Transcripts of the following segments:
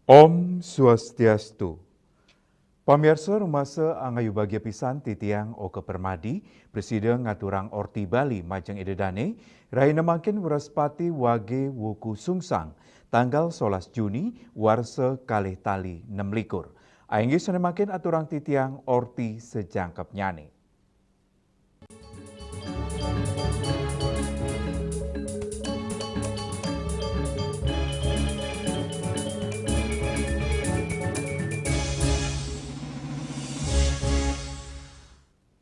Om Swastiastu. Pamirsa rumasa angayu bagia pisan titiang o kepermadi, Presiden ngaturang Orti Bali majeng ededane, raina makin waraspati wage wuku sungsang, tanggal 11 Juni, warsa kalih tali 6 Ainggi sana makin aturang titiang Orti sejangkap nyane.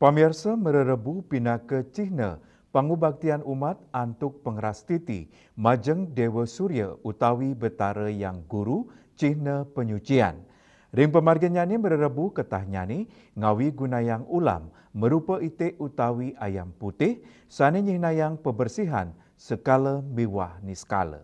Pamirsa mererebu pinaka cihna pangubaktian umat antuk pengeras titi majeng Dewa Surya utawi betara yang guru cihna penyucian. Ring pemargin nyani mererebu ketah nyani ngawi gunayang ulam merupa itik utawi ayam putih sani nyihnayang pebersihan sekala miwah niskala.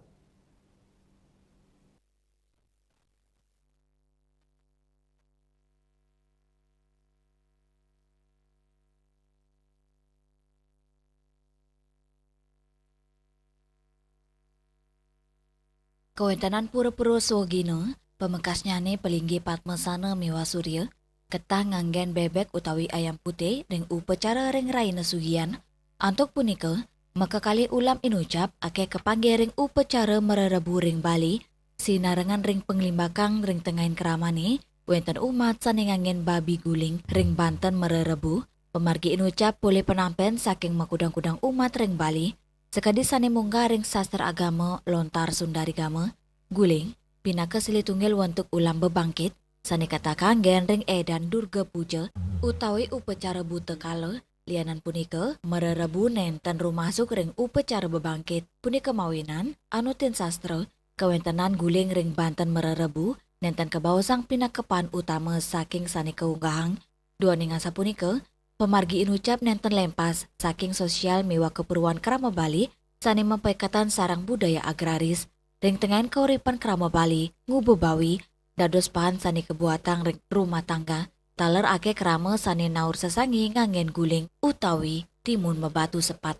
Kawentanan pura-pura swagina, pemekasnyane pelinggi patmasana miwa surya, ketah nganggen bebek utawi ayam putih ring upacara ring raina sugian, antuk punika, maka kali ulam inucap ake kepanggih ring upacara mererebu ring Bali, sinarengan ring penglimbakang ring tengahin keramane, wenten umat sane nganggen babi guling ring Banten mererebu, pemargi inucap boleh penampen saking makudang-kudang umat ring Bali, sekadi sane munggah ring sastra agama lontar Sundari Gama, guling, pinaka silitunggal wantuk ulam bebangkit, sane kata kanggen ring edan Durga Puja, utawi upacara buta kala, lianan punika, mererebu nenten rumasuk ring upacara bebangkit, punika mawinan, anutin sastra, kawentanan guling ring Banten mererebu, nenten kebawasang pinakepan utama saking sane keunggahang, dua ningasa punika, pemargi inucap nenten lempas saking sosial miwa keperluan kerama Bali sani mempekatan sarang budaya agraris ring tengahan kauripan kerama Bali ngubebawi dados pahan sani kebuatan ring rumah tangga taler ake kerama sani naur sesangi ngangen guling utawi timun mebatu sepat.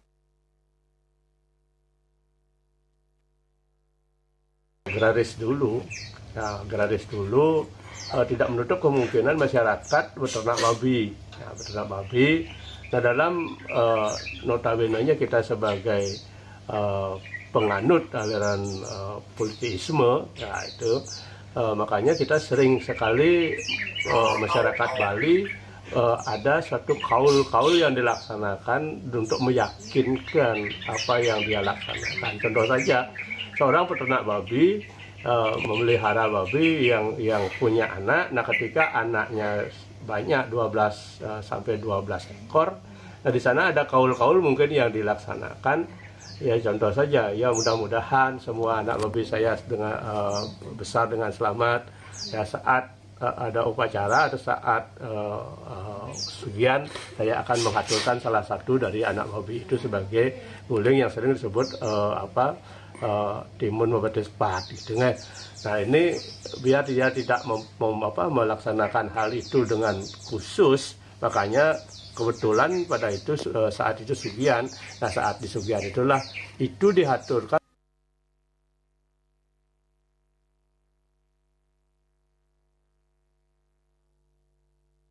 Agraris dulu, tidak menutup kemungkinan masyarakat beternak babi. Nah dalam notabene-nya kita sebagai penganut aliran politisme, ya itu makanya kita sering sekali masyarakat Bali ada suatu kaul-kaul yang dilaksanakan untuk meyakinkan apa yang dia laksanakan. Contoh saja seorang peternak babi memelihara babi yang punya anak. Nah ketika anaknya banyak 12 sampai 12 ekor. Nah di sana ada kaul-kaul mungkin yang dilaksanakan. Ya contoh saja, ya mudah-mudahan semua anak babi saya besar dengan selamat. Ya saat ada upacara atau saat sugian saya akan menghaturkan salah satu dari anak babi itu sebagai guling yang sering disebut timun membatu sepat gitu kan. Nah ini biar dia tidak melaksanakan hal itu dengan khusus, makanya kebetulan pada itu saat itu sugian. Nah saat di sugian itulah itu diaturkan.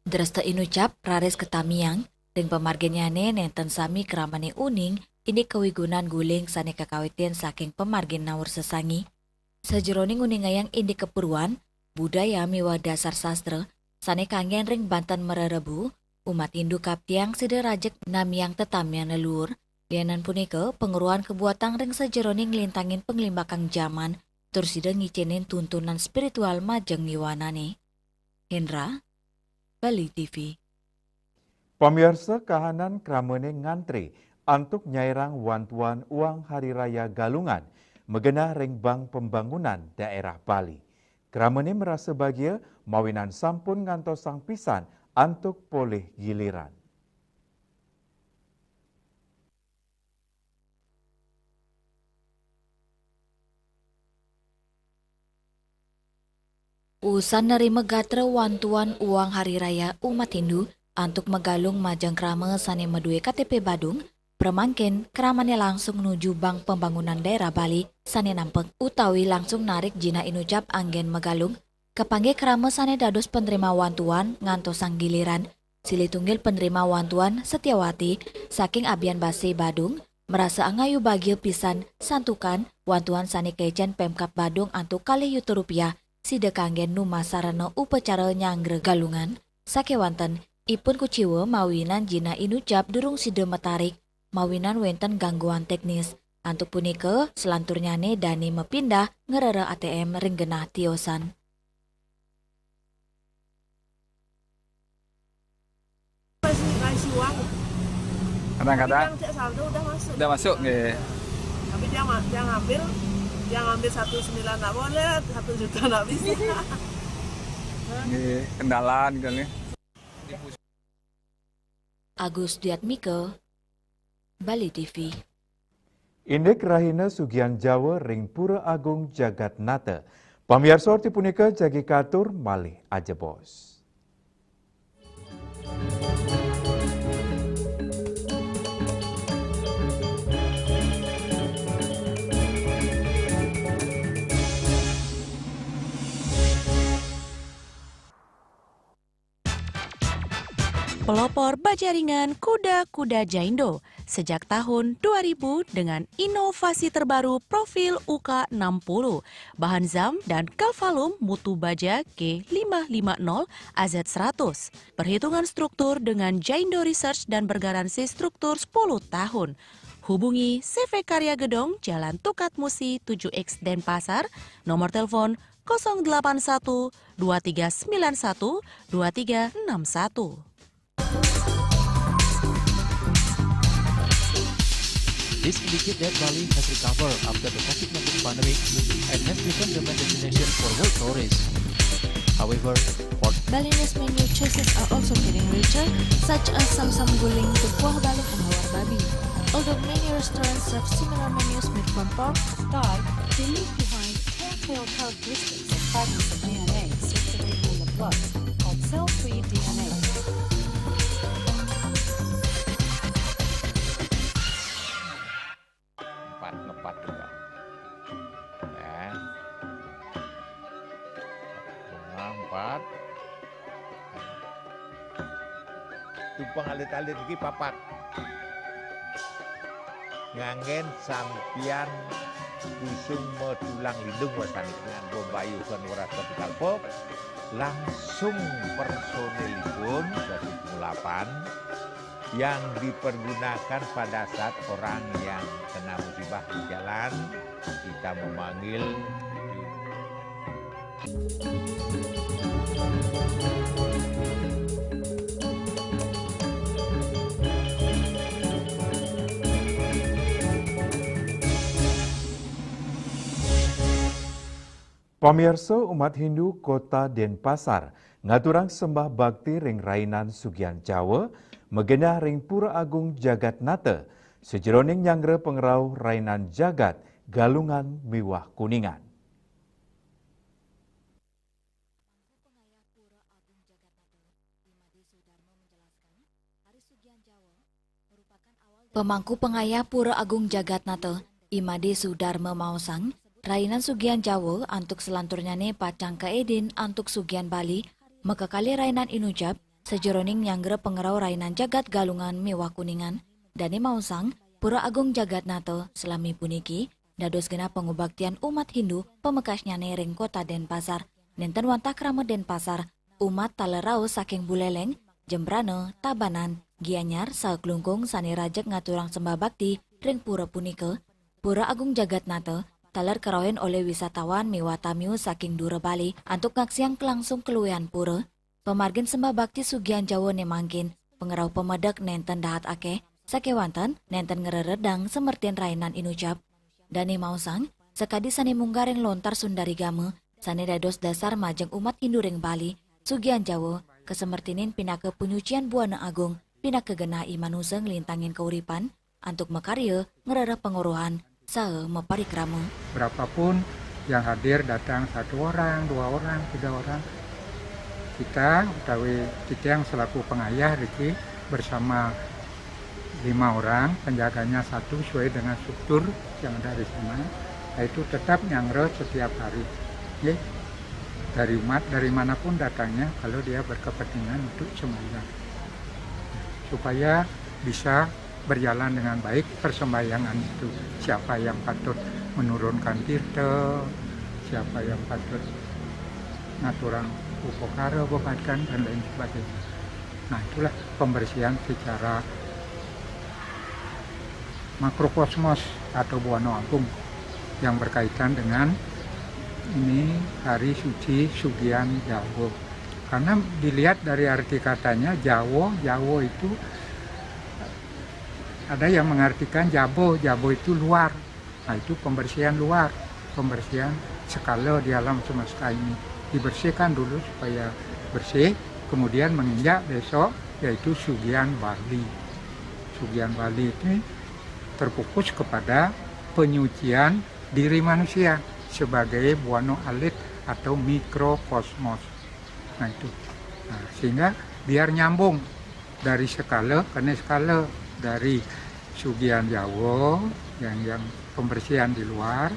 Dresta inucap rares ketamiang ring pemarginyane nenten sami keramane uning ini kewigunan guling sane kakawitian saking pemargin naur sesangi. Sejeroning uningayang indi kepuruan, budaya miwa dasar sastra, sane kangen ring Banten mererebu, umat Hindu kaptiang sederajek namiang tetamiang leluhur, lianan punika penguruan kebuatan ring sejeroning lintangin penglimbakang zaman, terus ngicinin tuntunan spiritual majeng niwanane. Hendra, Bali TV. Pemirsa kahanan kramene ngantri untuk nyairang wantuan uang Hari Raya Galungan megena ring Bank Pembangunan Daerah Bali. Kramene merasa bahagia mawinan sampun ngantos sang pisan untuk poleh giliran. Usan nerima gatra wantuan uang Hari Raya umat Hindu untuk megalung majang krama sane medue KTP Badung, permangkin kramane langsung menuju Bank Pembangunan Daerah Bali sane nampek utawi langsung narik jina inucap anggen megalung, kepangge krama sane dados penerima wantuan ngantos sang giliran, silitunggil penerima wantuan Setiawati saking Abian Base Badung, merasa angayu bagil pisan santukan wantuan sane kecen Pemkap Badung antuk kali yuta rupiah, sida kanggen nu masarana upacara nyangre galungan, sakewanten ipun kuciwa mawinan jina inucap durung sida metarik, mawinan wenten gangguan teknis. Antuk punika selanturnyane Dani mepindah ngerere ATM ring genah tiosan. Kasih uang. Kadang-kadang Cek saldo udah masuk nggih. Tapi dia ngambil 19 nggak boleh, 1 juta nggak bisa. Nggih, kendalan kan nih. Agus Diatmike, Bali TV. Indek rahina Sugian Jawa ring Pura Agung Jagat Nata. Pamirsa Orti punika jagi katur malih aja bos. Pelopor baja ringan kuda-kuda Jaindo sejak tahun 2000 dengan inovasi terbaru profil UK60, bahan zam dan kalvalum mutu baja G550 AZ100. Perhitungan struktur dengan Jaindo Research dan bergaransi struktur 10 tahun. Hubungi CV Karya Gedong, Jalan Tukat Musi 7X Denpasar, nomor telepon 081 2391 2361. This indicates that Bali has recovered after the COVID-19 pandemic and has become the main destination for world tourists. However, Balinese menu choices are also getting richer, such as samsam guling, tupuah balung, and hawar babi. Although many restaurants serve similar menus made from pork, dal, they leave behind telltale characteristics of fragments of DNA circulating in the blood, called cell-free DNA. Ngepat juga ya, bunga 4 tumpang alit-alit lagi papat ngangen sampian busung medulang lindung wasani dengan bombayu son warasa dikalpop langsung personilipun 8 yang dipergunakan pada saat orang yang kena musibah di jalan, kita memanggil Pamirsa umat Hindu Kota Denpasar ngaturang sembah bakti ring rainan Sugian Jawa megena ring Pura Agung Jagat Nata sejeroning nyangre pengerau rainan jagat galungan miwah kuningan. Pemangku pengayah Pura Agung Jagat Nata Imade Sudarma Mausang rainan Sugian Jawa antuk selanturnyane pacang kaedin antuk Sugian Bali mekekali rainan inucap sejeroning nyangre pengerau rainan jagat galungan mewah kuningan, dane mausang Pura Agung Jagat Nata selami puniki dados genap pengubaktian umat Hindu pemekasnya ring Kota Denpasar, nenten wantah krama Denpasar, umat talerau saking Buleleng, Jembrane, Tabanan, Gianyar, saklungkung sani rajek ngaturang sembah bakti ring pura punike, Pura Agung Jagat Nata taler kerawen oleh wisatawan mewah tamiu saking Dura Bali antuk ngaksiang kelangsung keluyan pura, pemargin sembah bakti Sugian Jawa nemangkin, pengerau pemedak nenten dahat akeh, sakewanten nenten ngereredang semertien rainan inucap. Dani mausang, sekadi sani munggaring lontar Sundari Game, sani dados dasar majeng umat Hindu ring Bali, Sugian Jawa, kesemertinin pinake penyucian buana agung, pinake genah imanuseng lintangin keuripan, antuk mekarya ngerereh penguruhan, sae meparikrama. Berapapun yang hadir datang 1 orang, 2 orang, 3 orang, kita utawi kita yang selaku pengayah Riki bersama 5 orang, penjaganya 1 sesuai dengan struktur yang ada di sana, yaitu tetap nyangre setiap hari. Ya, dari umat, dari manapun datangnya, kalau dia berkepentingan untuk sembahyang, supaya bisa berjalan dengan baik persembahyangan itu. Siapa yang patut menurunkan tirta, siapa yang patut ngaturang upokara, bebatkan, dan lain sebagainya. Nah, itulah pembersihan secara makrokosmos atau buana agung yang berkaitan dengan ini hari suci Sugian Jawa. Karena dilihat dari arti katanya Jawa itu ada yang mengartikan Jabo itu luar. Nah, itu pembersihan luar, pembersihan skala di alam semesta ini. Dibersihkan dulu supaya bersih, kemudian menginjak besok yaitu Sugian Bali. Sugian Bali itu terfokus kepada penyucian diri manusia sebagai buana alit atau mikrokosmos. Nah, itu. Nah, sehingga biar nyambung dari skala ke skala, dari Sugian Jawa yang pembersihan di luar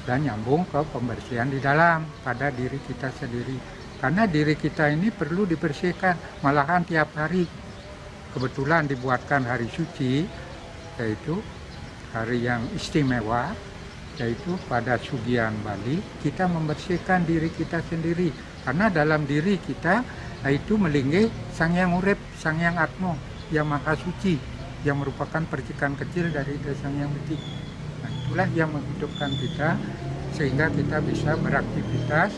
dan nyambung ke pembersihan di dalam pada diri kita sendiri. Karena diri kita ini perlu dibersihkan, malahan tiap hari. Kebetulan dibuatkan hari suci, yaitu hari yang istimewa, yaitu pada Sugian Bali, kita membersihkan diri kita sendiri. Karena dalam diri kita itu melinggih Sang Yang Urip, Sang Yang Atmo, yang Maha Suci, yang merupakan percikan kecil dari Sang Yang Beti. Nah, itulah yang menghidupkan kita sehingga kita bisa beraktivitas,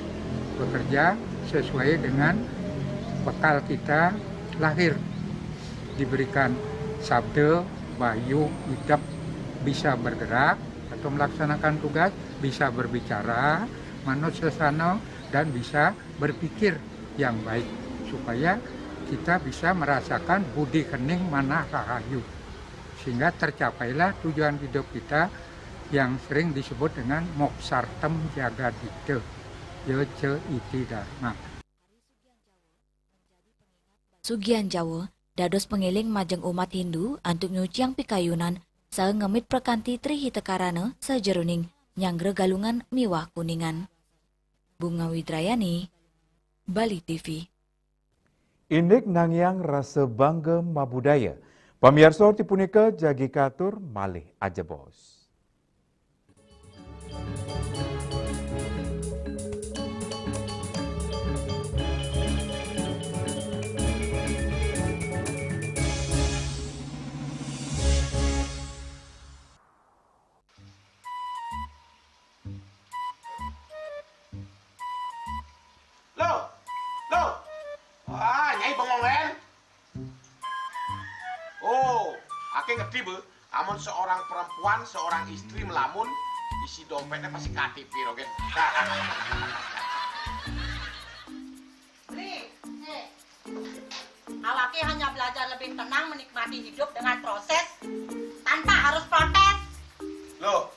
bekerja sesuai dengan bekal kita lahir. Diberikan sabda, bayu, hidup, bisa bergerak atau melaksanakan tugas, bisa berbicara, manut sesana, dan bisa berpikir yang baik supaya kita bisa merasakan budi kening mana rahayu, sehingga tercapailah tujuan hidup kita yang sering disebut dengan moksartem jagadita, yece iti dharma. Sugian Jawa dados pengiling majeng umat Hindu antuk nyuciang pikayunan sae ngemit perkanti trihitekarana sajeroning nyanggre galungan miwah kuningan. Bunga Widrayani, Bali TV. Indik nangyang rasa bangga mabudaya. Pamirsa tipunika jagi katur malih aja bos. Nyai bengong len. Oh, ake ngerti be. Amun seorang perempuan, seorang istri melamun, isi dompetnya pasti KTP rogen. Nih, awake hanya belajar lebih tenang menikmati hidup dengan proses tanpa harus protes. Loh,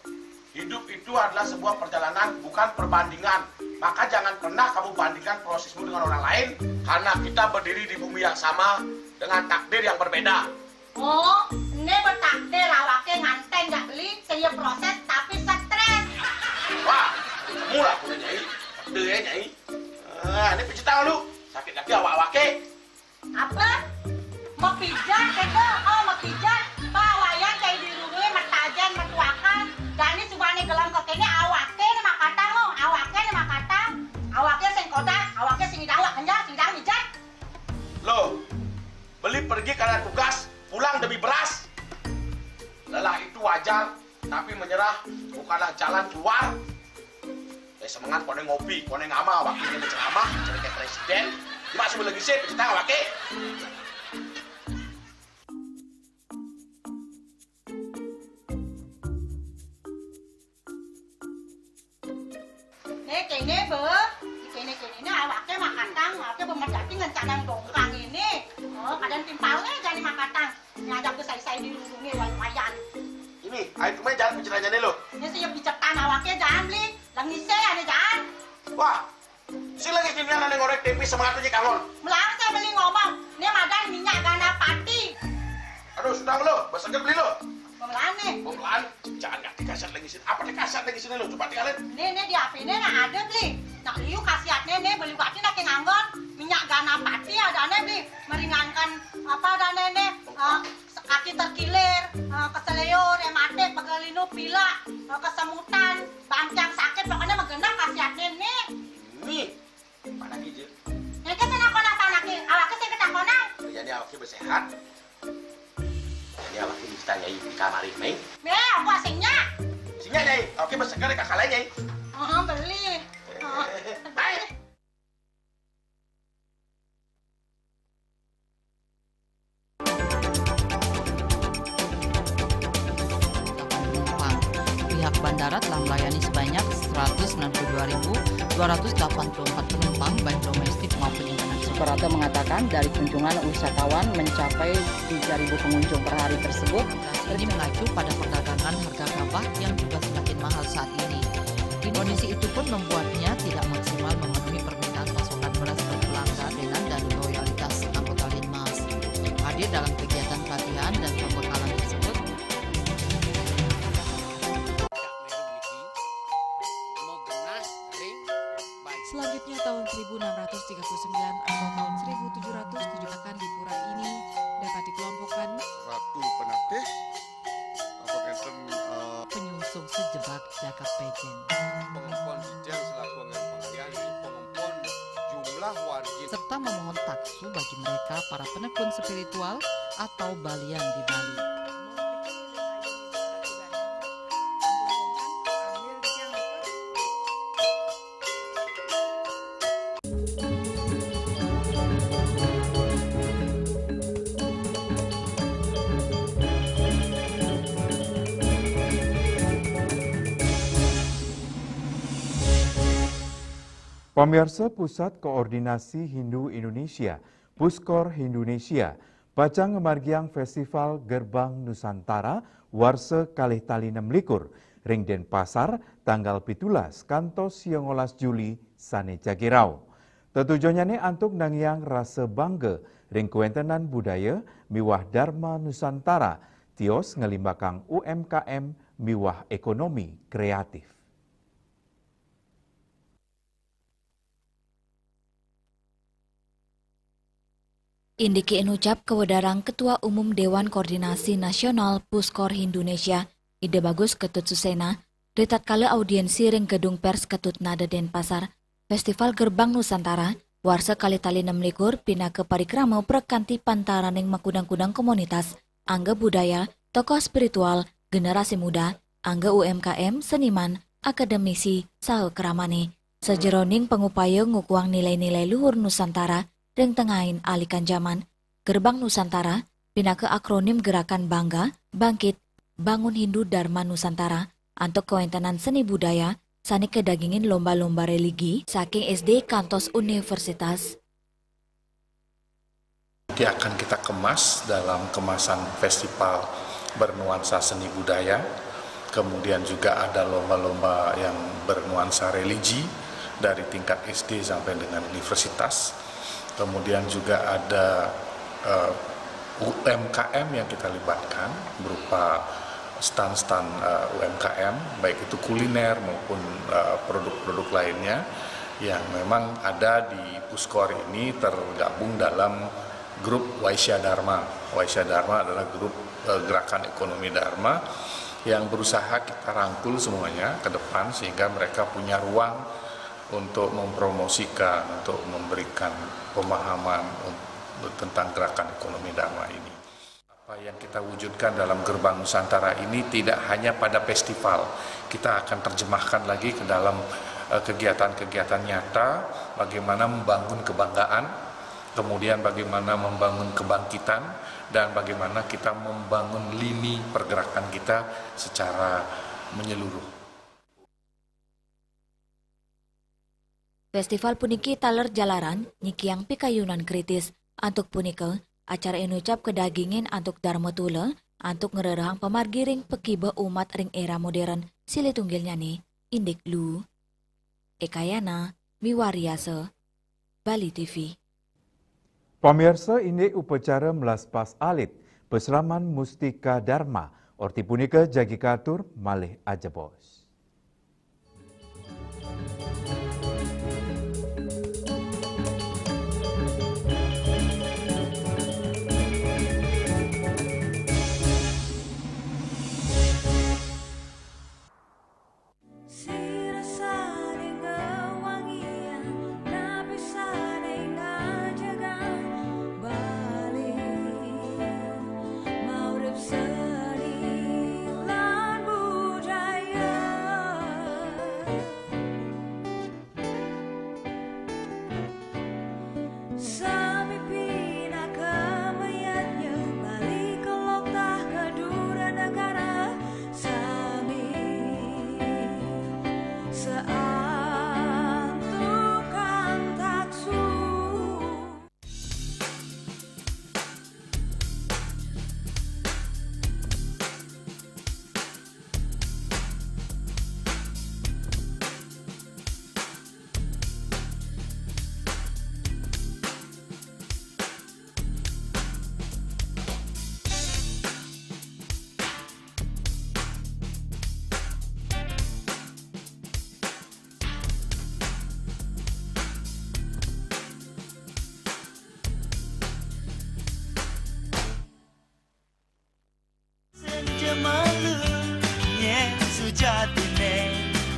hidup itu adalah sebuah perjalanan, bukan perbandingan. Maka jangan pernah kamu bandingkan prosesmu dengan orang lain, karena kita berdiri di bumi yang sama dengan takdir yang berbeda. Oh, ini bertakdir awake nganten gak beli, saya proses tapi stres. Wah, mula aku Nyai. Takdir ya Nyai. Ini pijit tangan lu. Sakit lagi awak-awake. Apa? Mau pijat keke? Oh, mau pijat. Bawayan kayak dirungi, matajan, matuakan. Dan ini subane gelam kekene awake ini makata lo. Awake ini makata. Awake sing kodak, awake sing dawak kenjang, sing dawak mijat. Loh, beli pergi karena tugas, pulang demi beras. Lelah itu wajar, tapi menyerah bukanlah jalan keluar. Semangat kone ngopi, kone ngama, waktunya berceramah, jadi kayak presiden, Masih lagi sih, kita awake. Kene be, kene awake makatang, awake bemerjati ngencanang dongkang ini. Oh, kadang timpalnya jadi makatang. Ngajak ke saya dirundungi wayan. Ini, ayo kemarin jangan bicaranya nih lo. Ini siap bicetan awake jangan beli, langise ane jangan. Wah, si lagi gini yang ngorek tempe semangatnya kangon. Melang saya beli ngomong, ini madan minyak gana pati. Aduh, sudah lo, besoknya beli lo. Melang nih. Melang, jangan nggak dikasar lagi sini. Apa dikasar lagi sini lo? Coba tinggalin. Ini di HP ini ada beli. Nak liu khasiatnya nih beli bati nak nganggon minyak gana pati ada nih beli meringankan apa ada nih kaki terkilir, keseleyor, rematik, pegelinu, pilak, kesemutan, bangkang sakit, pokoknya megena khasiatnya nih. Nih, mana gitu? Ini kesana kona panaki, awaknya saya ketakona. Jadi awaknya bersehat. Jadi awaknya bisa nyai di kamar ini. Aku asingnya. Asingnya nyai, awaknya bersegar di kakak lain nyai. Beli. Baik. Pihak bandara telah melayani sebanyak 192.284 penumpang baik domestik maupun internasional. Operator mengatakan dari kunjungan wisatawan mencapai 3.000 pengunjung per hari tersebut. Ini mengacu pada perdagangan harga gabah yang juga semakin mahal saat ini. Kondisi itu pun membuatnya tidak maksimal memenuhi permintaan pasokan beras ke pelanggan dengan dana loyalitas anggota Linmas. Hadir dalam kegiatan pelatihan dan pembekalan tersebut, Selanjutnya tahun 1639 atau tahun 1707 akan di pura ini dapat dikelompokkan Ratu Penatih penyusup sejebak Jakab Pejen. Pengempon Dijang selaku anggaran pengalian pengempon jumlah warga serta memohon taksu bagi mereka para penekun spiritual atau balian di Bali. Pemirsa Pusat Koordinasi Hindu Indonesia, Puskor Indonesia, Pacang Ngemargiang Festival Gerbang Nusantara, Warse Kalih Tali 26, Ring Denpasar, tanggal 17, kantos 19 Juli, Sane Jagirau. Tetujuannya antuk nangyang rasa bangga, ring kuentenan budaya, miwah Dharma Nusantara, tios ngelimbakang UMKM, miwah ekonomi kreatif. Indiki enucap kewedarang Ketua Umum Dewan Koordinasi Nasional Puskor Indonesia, Ide Bagus Ketut Susena, ritat kala audiensi ring gedung pers Ketut Nada Denpasar, Festival Gerbang Nusantara, Warsa Kalih Tali 26 pina ke parikrama prekanti pantaran yang makudang-kudang komunitas, angga budaya, tokoh spiritual, generasi muda, angga UMKM, seniman, akademisi, saha keramane, sejeroning pengupaya ngukuang nilai-nilai luhur Nusantara, ring tengahin alikan zaman, Gerbang Nusantara, pina ke akronim Gerakan Bangga, Bangkit, Bangun Hindu Dharma Nusantara, antuk kewentenan seni budaya, sani kedagingin lomba-lomba religi, saking SD kantos universitas. Nanti akan kita kemas dalam kemasan festival bernuansa seni budaya, kemudian juga ada lomba-lomba yang bernuansa religi dari tingkat SD sampai dengan universitas. Kemudian juga ada UMKM yang kita libatkan berupa stand-stand UMKM, baik itu kuliner maupun produk-produk lainnya yang memang ada di Puskor ini tergabung dalam grup Waisya Dharma. Waisya Dharma adalah grup gerakan ekonomi Dharma yang berusaha kita rangkul semuanya ke depan sehingga mereka punya ruang untuk mempromosikan, untuk memberikan pemahaman tentang gerakan ekonomi Dharma ini. Apa yang kita wujudkan dalam Gerbang Nusantara ini tidak hanya pada festival, kita akan terjemahkan lagi ke dalam kegiatan-kegiatan nyata, bagaimana membangun kebanggaan kemudian bagaimana membangun kebangkitan, dan bagaimana kita membangun lini pergerakan kita secara menyeluruh. Festival puniki taler jalaran nyikiang pikayunan kritis antuk punika acara inucap kedagingin antuk Dharma Tula antuk ngererahang pemargiring pekiba umat ring era modern sili tunggilnya nih Indik Lu Ekayana Miwariase Bali TV. Pamirsa, ini upacara melaspas alit peseraman Mustika Dharma Orti punika jagi katur malih aja bos.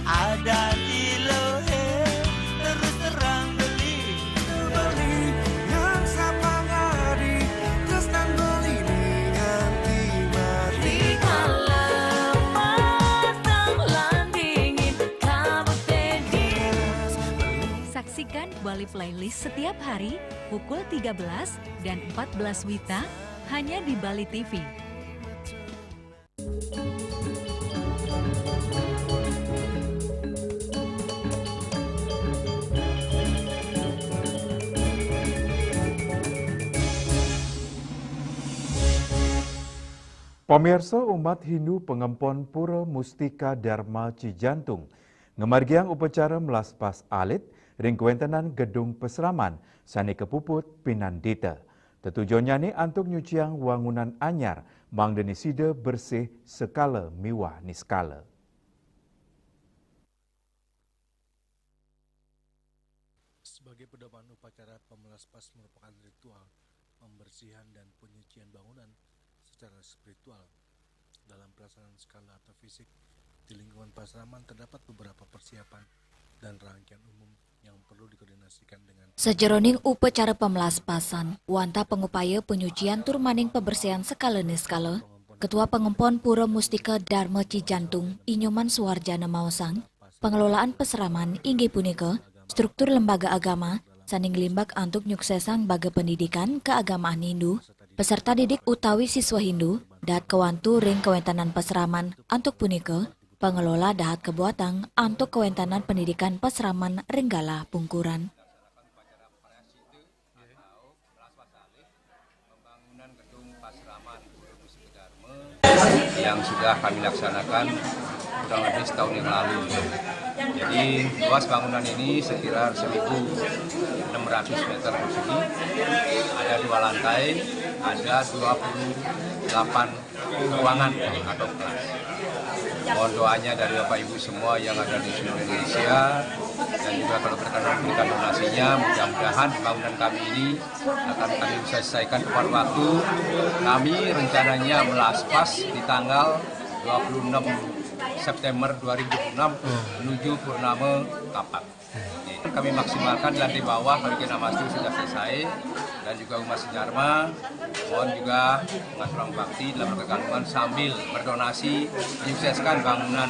Ada di lohe terus terang beli yang sapa ngari terus nang beli nganti mati kalau matang landingin kamu tedis. Saksikan Bali Playlist setiap hari pukul 13 dan 14 WITA hanya di Bali TV. Pemirsa, umat Hindu pengempon Pura Mustika Dharma Cijantung ngemargiang upacara melaspas alit ring kuentenan gedung peseraman sani kepuput Pinandita. Tetujuannya ni antuk nyuciang wangunan anyar mang denisida bersih sekala miwah niskala. Sebagai pedoman upacara pemelaspas merupakan ritual pembersihan dan penyucian bangunan secara spiritual. Dalam pelaksanaan skala atau fisik di lingkungan pasraman terdapat beberapa persiapan dan rangkaian umum yang perlu dikoordinasikan dengan sejeroning upacara pemelaspasan wanta pengupaya penyucian turmaning pembersihan skala niskala Ketua Pengempon Pura Mustika Dharma Cijantung Inyoman Suwarjana Mausang pengelolaan peseraman inggih punika struktur lembaga agama saning limbak antuk nyuksesang baga pendidikan keagamaan Hindu peserta didik utawi siswa Hindu dahat kewantu ring kewentanan peseraman antuk punika pengelola dahat kebuatang antuk kewentanan pendidikan peseraman Renggala Pungkuran. Yang sudah kami laksanakan kurang lebih setahun yang lalu. Jadi luas bangunan ini sekitar 1.600 meter persegi, ada 2 lantai, ada 28 ruangan atau kelas. Mohon doanya dari Bapak Ibu semua yang ada di seluruh Indonesia dan juga kalau berkenan memberikan donasinya, mudah-mudahan bangunan kami ini akan kami bisa selesaikan tepat waktu. Kami rencananya melaspas di tanggal 26 September 2006 menuju Purnama Kapak. Kami maksimalkan di lantai bawah kalau kita masuk sudah selesai dan juga umat Dharma mohon juga umat orang bakti dalam kandungan sambil berdonasi menyukseskan bangunan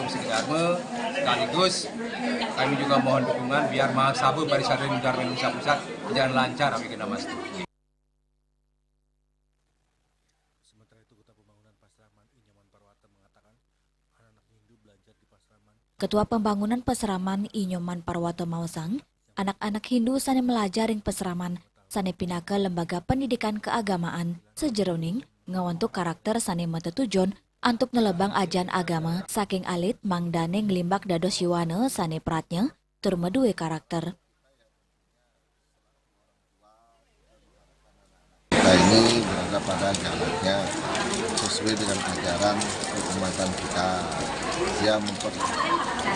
Musik Dharma sekaligus kami juga mohon dukungan biar Mahasabu Parisade Dharma Indonesia Pusat berjalan lancar kami kena mas. Ketua Pembangunan Peseraman Inyoman Parwata Mausang, anak-anak Hindu sane melajaring peseraman sane pindah ke lembaga pendidikan keagamaan sejeroning ngawantuk karakter sane metetujon antuk nelebang ajan agama saking alit mangdane ngelimbak dados yuwana sane pratnya tur medue karakter. Kita ini berada pada jalannya sesuai dengan ajaran keumatan kita. Dia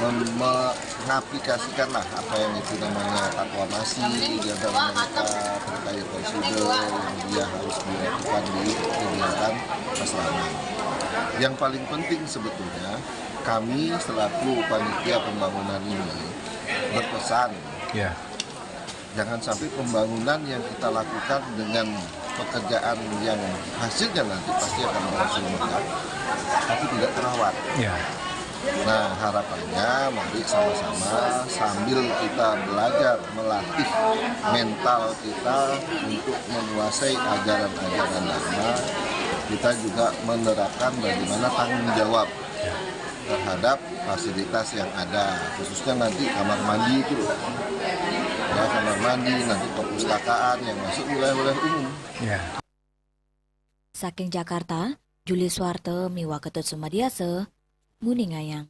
mengaplikasikanlah apa yang itu namanya taklamasi di antara mereka terkait prosedur yang dia harus dilakukan di kegiatan peseraman. Yang paling penting sebetulnya kami selaku panitia pembangunan ini berpesan jangan sampai pembangunan yang kita lakukan dengan pekerjaan yang hasilnya nanti pasti akan berhasil megah, tapi tidak terawat. Nah harapannya mari sama-sama sambil kita belajar melatih mental kita untuk menguasai ajaran-ajaran dharma, kita juga menerapkan bagaimana tanggung jawab terhadap fasilitas yang ada, khususnya nanti kamar mandi itu, ya kamar mandi, nanti perpustakaan yang masuk wilayah-wilayah umum. Saking Jakarta, Juli Swarte miwa Ketut Sumadiase, Muni Ngayang.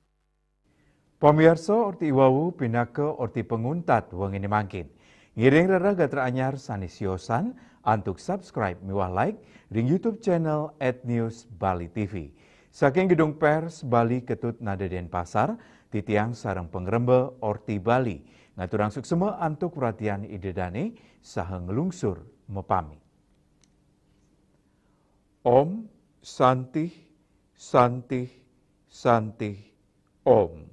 Pamirsa Orti Iwawu pindah ke Orti Penguntat wengini mangkin. Ngiring raraga teranyar sanisiosan antuk subscribe miwah like ring YouTube channel @newsbali.tv. Saking Gedung Pers Bali Ketut Nada Denpasar, titiang sarang pengrembe Orti Bali. Ngaturang suksema antuk perhatian idedane saha ngelungsur mepami. Om Santih Santih Santih Om.